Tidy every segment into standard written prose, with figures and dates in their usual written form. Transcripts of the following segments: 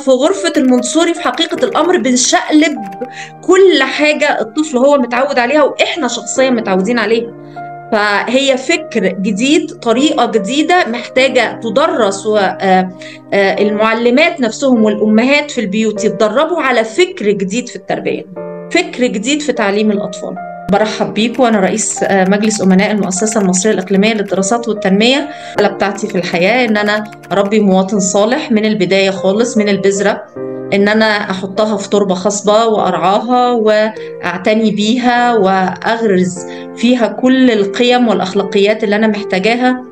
في غرفة المونتسوري في حقيقة الأمر بنشقلب كل حاجة الطفل هو متعود عليها وإحنا شخصيا متعودين عليها. فهي فكر جديد، طريقة جديدة محتاجة تدرس، والمعلمات نفسهم والأمهات في البيوت يتدربوا على فكر جديد في التربية، فكر جديد في تعليم الأطفال. برحب بيكم، وأنا رئيس مجلس أمناء المؤسسة المصرية الإقليمية للدراسات والتنمية. الرسالة بتاعتي في الحياة إن أنا أربي مواطن صالح من البداية خالص، من البذرة، إن أنا أحطها في تربة خصبة وأرعاها وأعتني بيها وأغرز فيها كل القيم والأخلاقيات اللي أنا محتاجاها.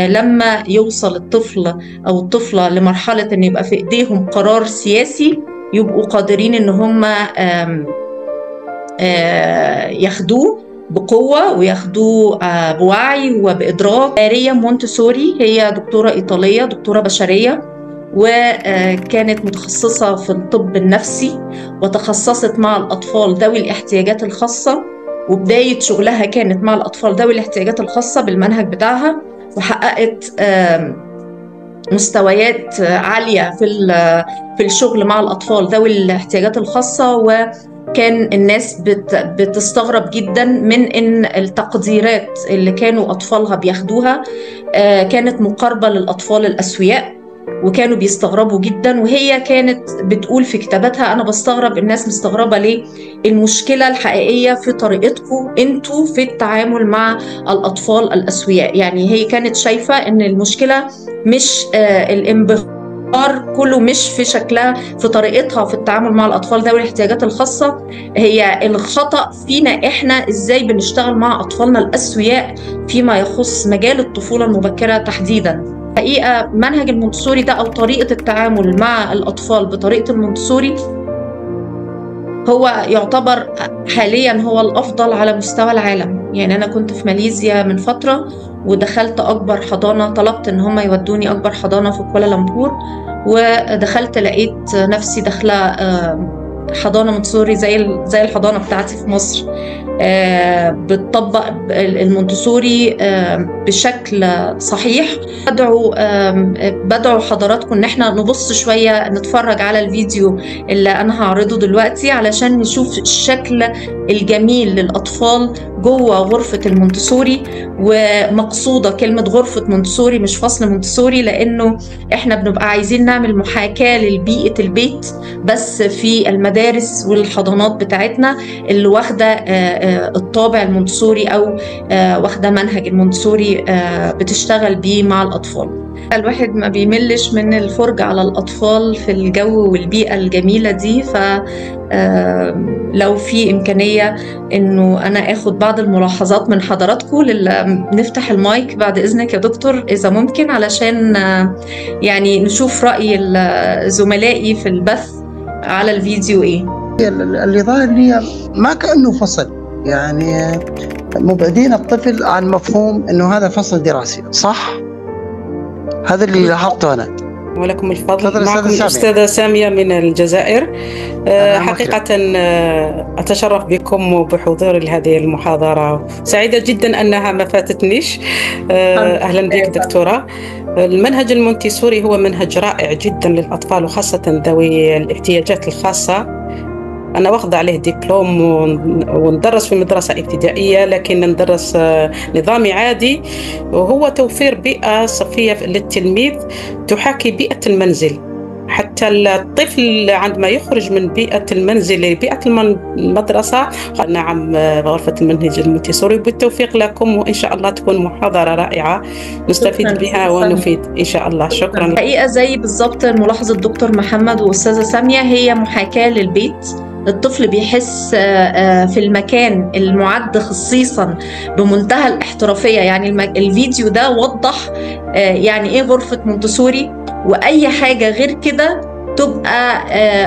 لما يوصل الطفل أو الطفلة لمرحلة إن يبقى في إيديهم قرار سياسي، يبقوا قادرين إن هم ياخدوه بقوة وياخدوه بوعي وبإدراك. ماريا مونتسوري هي دكتورة إيطالية، دكتورة بشرية، وكانت متخصصة في الطب النفسي، وتخصصت مع الأطفال ذوي الاحتياجات الخاصة، وبداية شغلها كانت مع الأطفال ذوي الاحتياجات الخاصة بالمنهج بتاعها، وحققت مستويات عالية في الشغل مع الأطفال ذوي الاحتياجات الخاصة. وكان الناس بتستغرب جدا من إن التقديرات اللي كانوا أطفالها بياخدوها كانت مقاربة للأطفال الأسوياء، وكانوا بيستغربوا جدا. وهي كانت بتقول في كتاباتها: أنا بستغرب، الناس مستغربة ليه؟ المشكلة الحقيقية في طريقتكم انتوا في التعامل مع الأطفال الأسوياء. يعني هي كانت شايفة إن المشكلة مش الانبهار كله مش في شكلها، في طريقتها في التعامل مع الأطفال ذوي الاحتياجات الخاصة، هي الخطأ فينا إحنا إزاي بنشتغل مع أطفالنا الأسوياء فيما يخص مجال الطفولة المبكرة تحديداً. حقيقة منهج المونتسوري ده أو طريقة التعامل مع الأطفال بطريقة المونتسوري هو يعتبر حاليا هو الأفضل على مستوى العالم. يعني أنا كنت في ماليزيا من فترة ودخلت أكبر حضانة، طلبت إن هم يودوني أكبر حضانة في كوالالمبور، ودخلت لقيت نفسي داخلة حضانة مونتسوري زي الحضانة بتاعتي في مصر، بتطبق المونتسوري بشكل صحيح. بدعو حضراتكم ان احنا نبص شوية، نتفرج على الفيديو اللي انا هعرضه دلوقتي علشان نشوف الشكل الجميل للأطفال جوه غرفة المونتسوري. ومقصودة كلمة غرفة مونتسوري مش فصل مونتسوري، لأنه إحنا بنبقى عايزين نعمل محاكاة للبيئة البيت بس في المدارس والحضانات بتاعتنا اللي واخدة الطابع المونتسوري أو واخدة منهج المونتسوري بتشتغل بيه مع الأطفال. الواحد ما بيملش من الفرجة على الأطفال في الجو والبيئة الجميلة دي. لو في إمكانية إنه أنا أخد بعض الملاحظات من حضراتكم، نفتح المايك بعد إذنك يا دكتور إذا ممكن، علشان يعني نشوف رأي زملائي في البث على الفيديو إيه. اللي ظاهر لي ما كأنه فصل، يعني مبعدين الطفل عن مفهوم إنه هذا فصل دراسي، صح؟ هذا اللي لاحظته أنا. ولكم الفضل. معكم الأستاذة سامية من الجزائر. حقيقة أتشرف بكم وبحضور لهذه المحاضرة، سعيدة جدا أنها ما فاتتنيش. أهلا بك دكتورة. المنهج المونتسوري هو منهج رائع جدا للأطفال وخاصة ذوي الاحتياجات الخاصة. أنا واخد عليه دبلوم وندرس في مدرسة ابتدائية، لكن ندرس نظامي عادي، وهو توفير بيئة صفية للتلميذ تحاكي بيئة المنزل. حتى الطفل عندما يخرج من بيئة المنزل لبيئة المدرسة. نعم، غرفة المنهج المونتسوري بالتوفيق لكم، وإن شاء الله تكون محاضرة رائعة نستفيد بها ونفيد إن شاء الله. شكرا. الحقيقة زي بالضبط ملاحظة الدكتور محمد وأستاذة سامية، هي محاكاة للبيت. الطفل بيحس في المكان المعد خصيصا بمنتهى الاحترافية. يعني الفيديو ده وضح يعني ايه غرفة مونتسوري، واي حاجة غير كده تبقى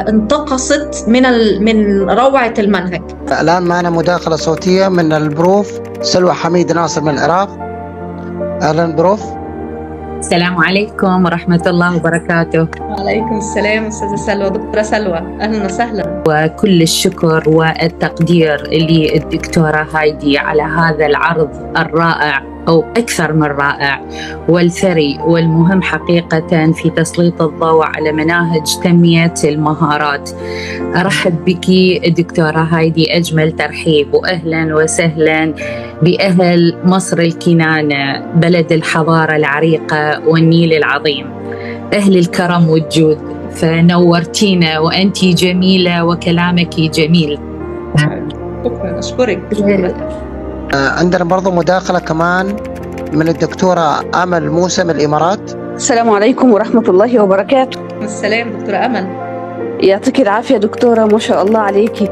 انتقصت من روعة المنهج. الآن معنا مداخلة صوتية من البروف سلوى حميد ناصر من العراق. أهلا بروف. السلام عليكم ورحمة الله وبركاته. وعليكم السلام أستاذة سلوى. دكتورة سلوى أهلا وسهلا. وكل الشكر والتقدير للدكتورة هايدي على هذا العرض الرائع أو أكثر من رائع والثري والمهم حقيقة في تسليط الضوء على مناهج تنمية المهارات. أرحب بك دكتورة هايدي أجمل ترحيب، وأهلا وسهلا بأهل مصر الكنانة، بلد الحضارة العريقة والنيل العظيم، أهل الكرم والجود. فنورتينا وأنتي جميلة وكلامك جميل. شكرا، أشكرك. عندنا برضو مداخلة كمان من الدكتورة أمل موسى من الإمارات. السلام عليكم ورحمة الله وبركاته. السلام دكتورة أمل. يعطيك العافية دكتورة، ما شاء الله عليكي.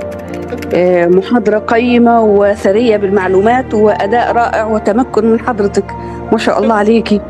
محاضرة قيمة وثرية بالمعلومات وأداء رائع وتمكن من حضرتك، ما شاء الله عليكي.